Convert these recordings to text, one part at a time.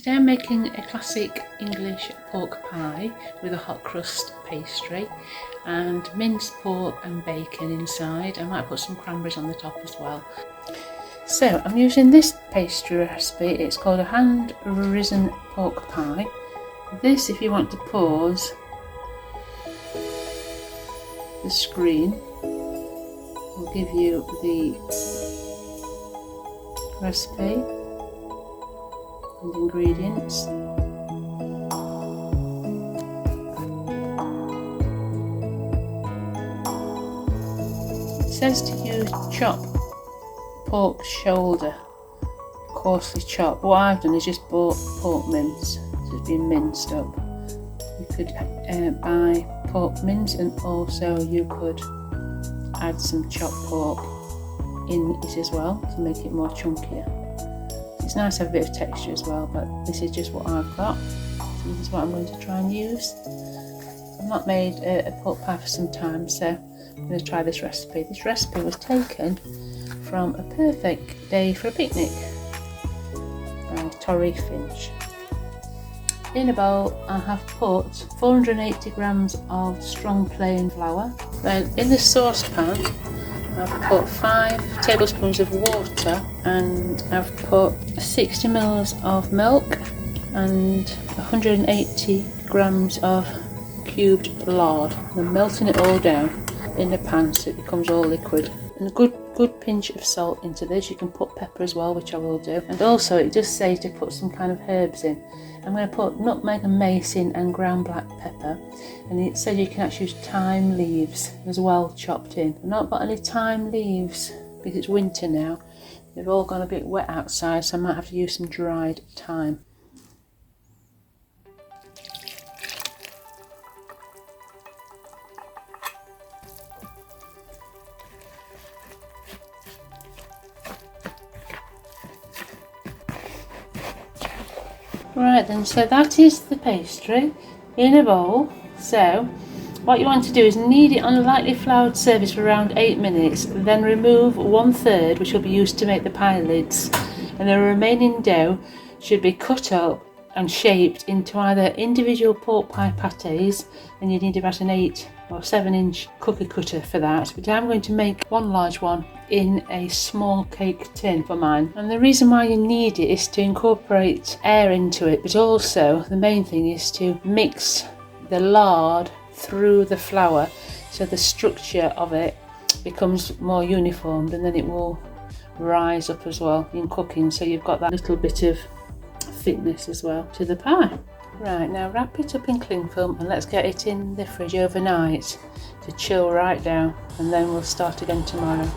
Today I'm making a classic English pork pie with a hot crust pastry and minced pork and bacon inside. I might put some cranberries on the top as well. So I'm using this pastry recipe. It's called a hand risen pork pie. This, if you want to pause the screen, will give you the recipe and ingredients. It says to use chop pork shoulder, coarsely chopped. What I've done is just bought pork mince, so it's been minced up. You could buy pork mince, and also you could add some chopped pork in it as well to make it more chunkier. It's nice to have a bit of texture as well, but this is just what I've got. So this is what I'm going to try and use. I've not made a pork pie for some time, so I'm going to try this recipe. This recipe was taken from A Perfect Day for a Picnic by Tori Finch. In a bowl I have put 480 grams of strong plain flour. Then in the saucepan I've put 5 tablespoons of water, and I've put 60 ml of milk and 180 grams of cubed lard. I'm melting it all down in the pan so it becomes all liquid. And a good pinch of salt into this. You can put pepper as well, which I will do. And also it does say to put some kind of herbs in. I'm going to put nutmeg and mace in and ground black pepper. And it said you can actually use thyme leaves as well, chopped in. I've not got any thyme leaves because it's winter now. They've all gone a bit wet outside, so I might have to use some dried thyme. Right then, so that is the pastry in a bowl. So what you want to do is knead it on a lightly floured surface for around 8 minutes, then remove 1/3, which will be used to make the pie lids, and the remaining dough should be cut up and shaped into either individual pork pie pâtés, and you need about an 8 or 7-inch cookie cutter for that, but I'm going to make one large one in a small cake tin for mine. And the reason why you need it is to incorporate air into it, but also the main thing is to mix the lard through the flour so the structure of it becomes more uniformed, and then it will rise up as well in cooking, so you've got that little bit of thickness as well to the pie. Right, now wrap it up in cling film and let's get it in the fridge overnight to chill right down, and then we'll start again tomorrow.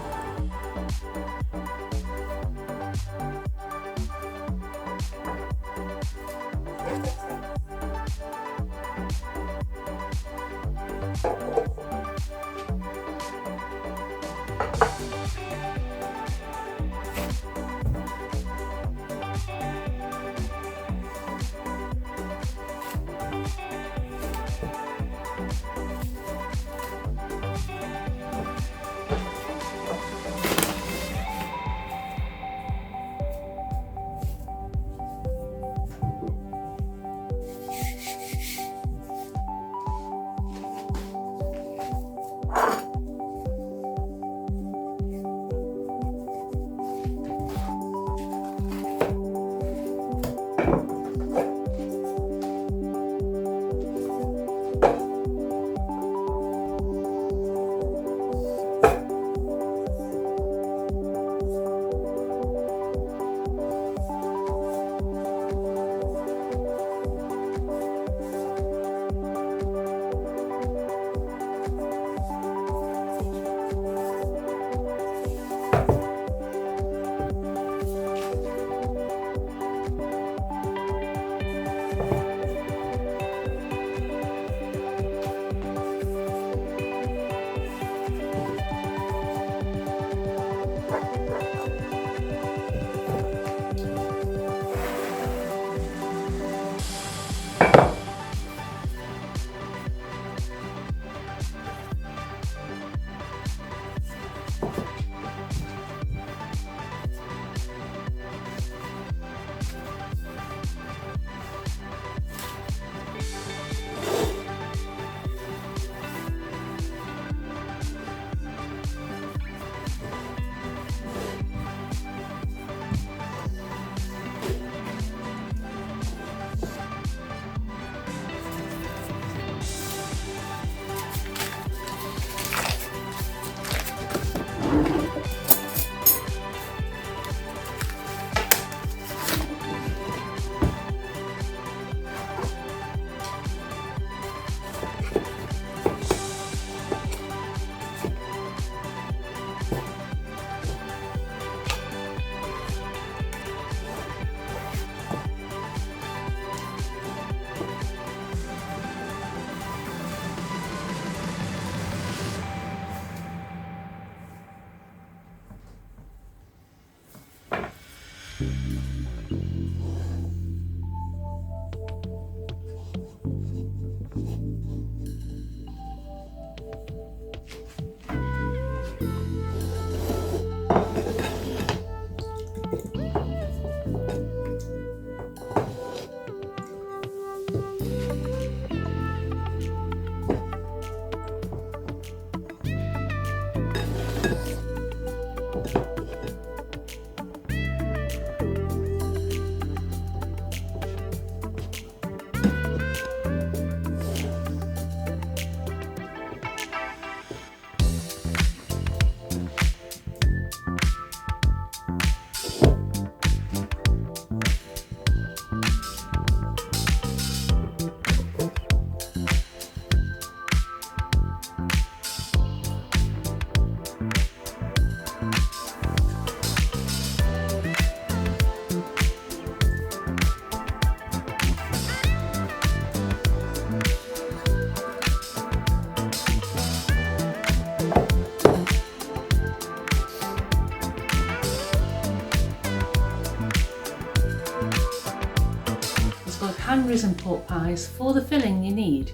hand-risen pork pies. For the filling you need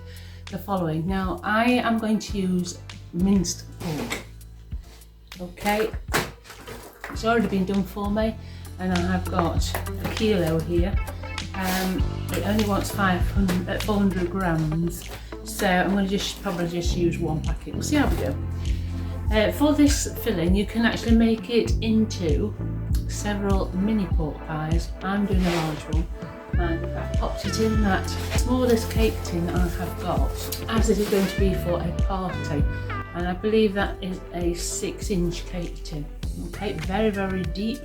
the following. Now I am going to use minced pork. Okay, it's already been done for me and I have got a kilo here. It only wants 400 grams, so I'm going to probably just use one packet. We'll see how we go. For this filling you can actually make it into several mini pork pies. I'm doing a large one and I've popped it in that smallest cake tin I have got, as it is going to be for a party, and I believe that is a 6-inch cake tin. Okay, very, very deep,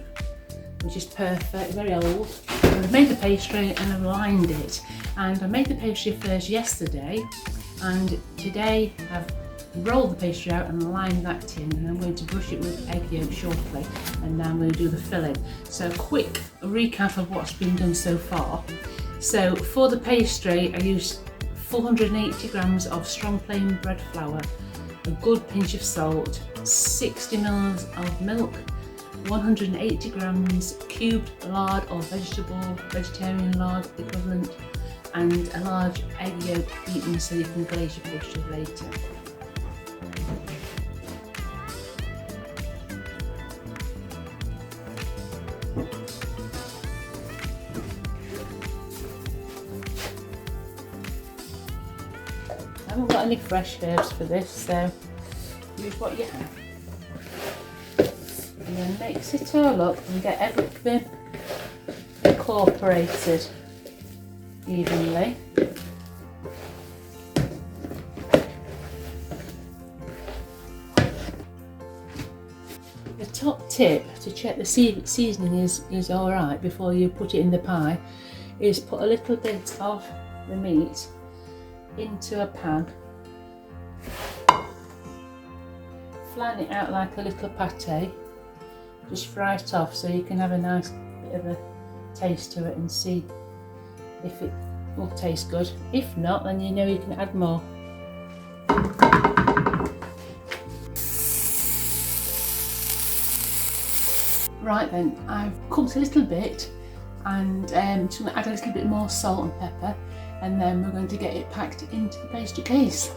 which is perfect, very old. I've made the pastry and I've lined it, and I made the pastry first yesterday, and today I've rolled the pastry out and lined that tin, and I'm going to brush it with egg yolk shortly, and now I'm going to do the filling. So a quick recap of what's been done so far. So for the pastry I used 480 grams of strong plain bread flour, a good pinch of salt, 60 ml of milk, 180 grams cubed lard or vegetarian lard equivalent, and a large egg yolk beaten so you can glaze your pastry later. I haven't got any fresh herbs for this, so use what you have. And then mix it all up and get everything incorporated evenly. The top tip to check the seasoning is alright before you put it in the pie is put a little bit of the meat into a pan, flatten it out like a little pate, just fry it off so you can have a nice bit of a taste to it and see if it will taste good. If not, then you know you can add more. Right then, I've cooked a little bit and just going to add a little bit more salt and pepper, and then we're going to get it packed into the pastry case.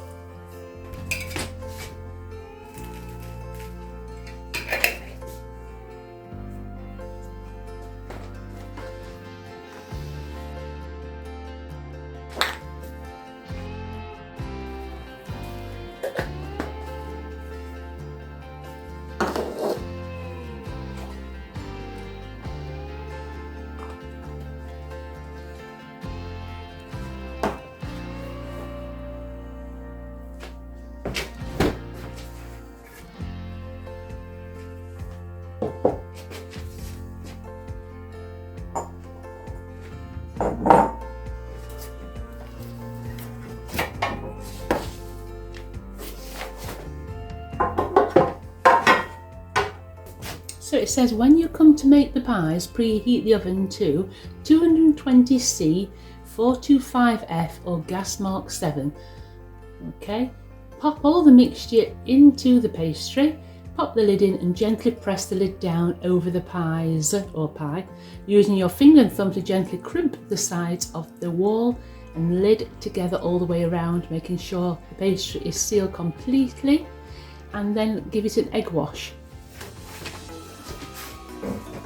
So it says when you come to make the pies, preheat the oven to 220C 425F or gas mark 7. Okay, pop all the mixture into the pastry, pop the lid in and gently press the lid down over the pies or pie, using your finger and thumb to gently crimp the sides of the wall and lid together all the way around, making sure the pastry is sealed completely, and then give it an egg wash.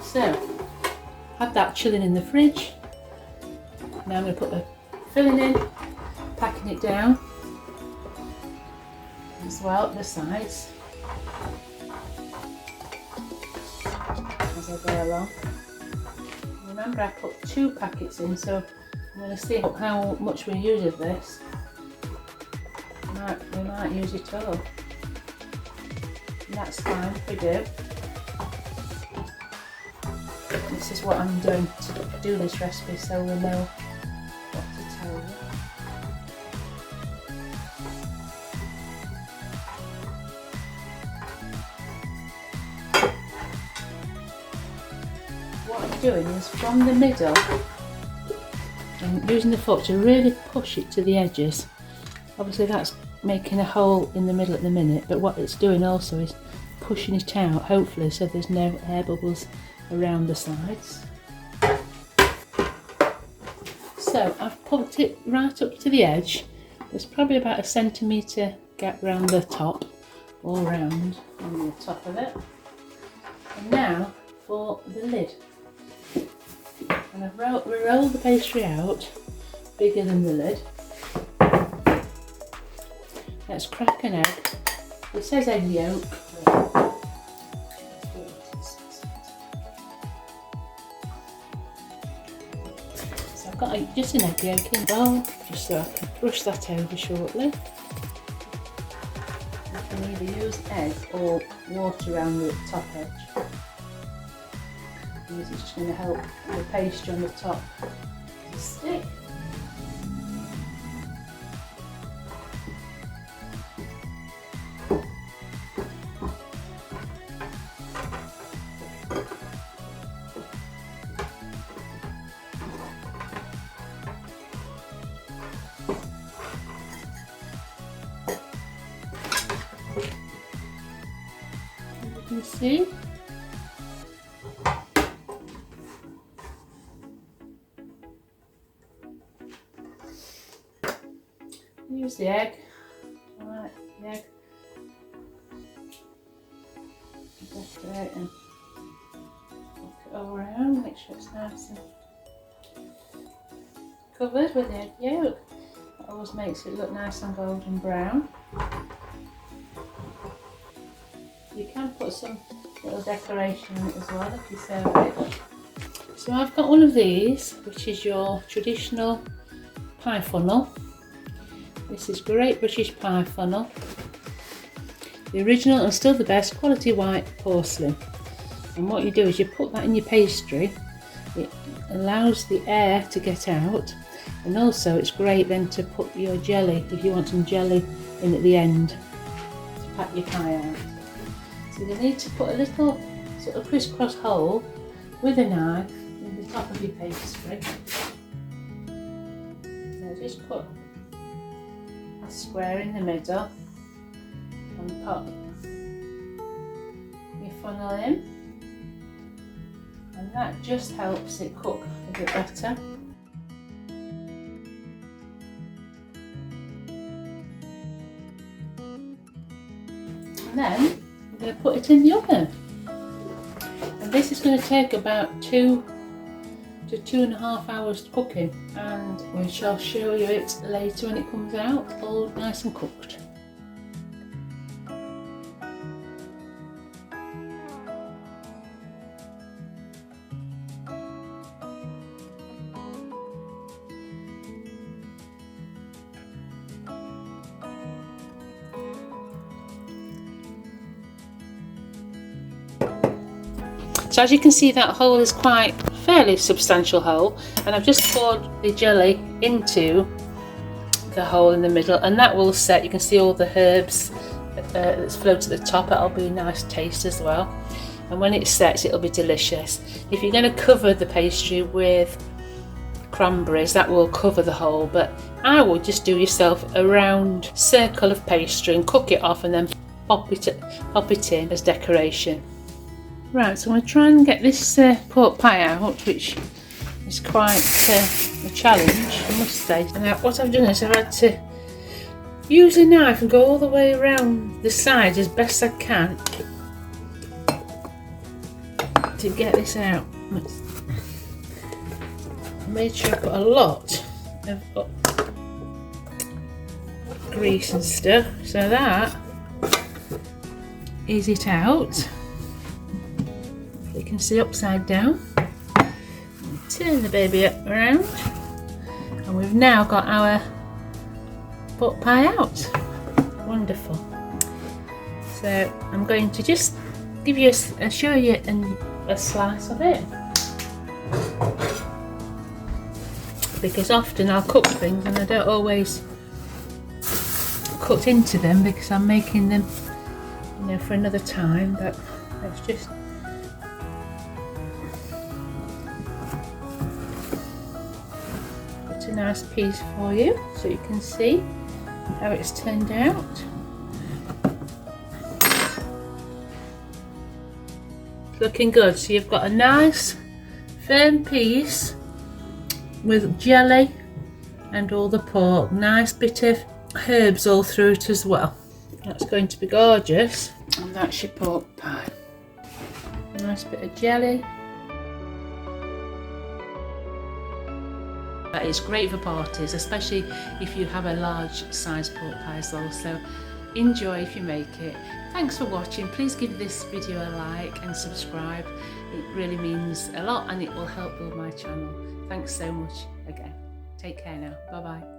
So, had that chilling in the fridge. Now I'm going to put the filling in, packing it down as well at the sides as I go along. Remember, I put 2 packets in, so I'm going to see how much we use of this. We might use it all. And that's fine if we do. This is what I'm doing to do this recipe, so we'll know what to tell you. What I'm doing is from the middle, I'm using the fork to really push it to the edges. Obviously that's making a hole in the middle at the minute, but what it's doing also is pushing it out, hopefully, so there's no air bubbles around the sides. So I've poked it right up to the edge. There's probably about a centimetre gap around the top, all round on the top of it. And now for the lid. And I've rolled the pastry out bigger than the lid. Let's crack an egg. It says egg yolk. So I've got just an egg yolk in the bowl, just so I can brush that over shortly. You can either use egg or water around the top edge. It's just going to help the pastry on the top to stick. You can see. Use the egg, alright, the egg, decorate and look it all around, make sure it's nice and covered with the egg yolk. That always makes it look nice and golden brown. You can put some little decoration in it as well if you serve it. So I've got one of these, which is your traditional pie funnel. This is Great British Pie Funnel. The original and still the best quality white porcelain. And what you do is you put that in your pastry. It allows the air to get out, and also it's great then to put your jelly, if you want some jelly in at the end, to pat your pie out. So you need to put a little sort of crisscross hole with a knife in the top of your pastry. So just put a square in the middle and pop your funnel in, and that just helps it cook a bit better. And then we're going to put it in the oven, and this is going to take about 2 to 2.5 hours cooking, and we shall show you it later when it comes out all nice and cooked. So as you can see, that hole is quite fairly substantial hole, and I've just poured the jelly into the hole in the middle, and that will set. You can see all the herbs that's float at the top. It'll be a nice taste as well, and when it sets it'll be delicious. If you're going to cover the pastry with cranberries, that will cover the hole, but I would just do yourself a round circle of pastry and cook it off, and then pop it in as decoration. Right, so I'm going to try and get this pork pie out, which is quite a challenge, I must say. And now what I've done is I've had to use a knife and go all the way around the sides as best I can to get this out. I made sure I put a lot of grease and stuff, so that is it out. You can see upside down. Turn the baby around, and we've now got our pork pie out. Wonderful. So I'm going to just give you show you a slice of it, because often I'll cook things and I don't always cut into them because I'm making them, for another time. But let's just a nice piece for you so you can see how it's turned out. Looking good. So you've got a nice firm piece, with jelly and all the pork. Nice bit of herbs all through it as well. That's going to be gorgeous. And that's your pork pie. Nice bit of jelly. That is great for parties, especially if you have a large size pork pie as well. So enjoy if you make it. Thanks for watching. Please give this video a like and subscribe. It really means a lot and it will help build my channel. Thanks so much again. Take care now. Bye bye.